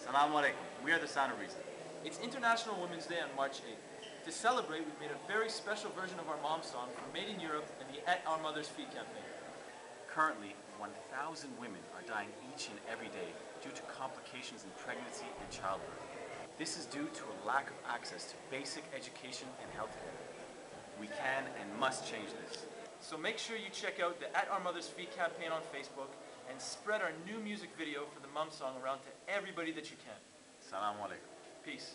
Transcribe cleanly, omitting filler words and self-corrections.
Assalamu alaikum. We are the Sound of Reason. It's International Women's Day on March 8th. To celebrate, we've made a very special version of our mom song from Made in Europe and the At Our Mother's Feet campaign. Currently, 1,000 women are dying each and every day due to complications in pregnancy and childbirth. This is due to a lack of access to basic education and healthcare. We can and must change this. So make sure you check out the At Our Mother's Feet campaign on Facebook and spread our new music video for the mom song around to everybody that you can. Assalamu alaikum. Peace.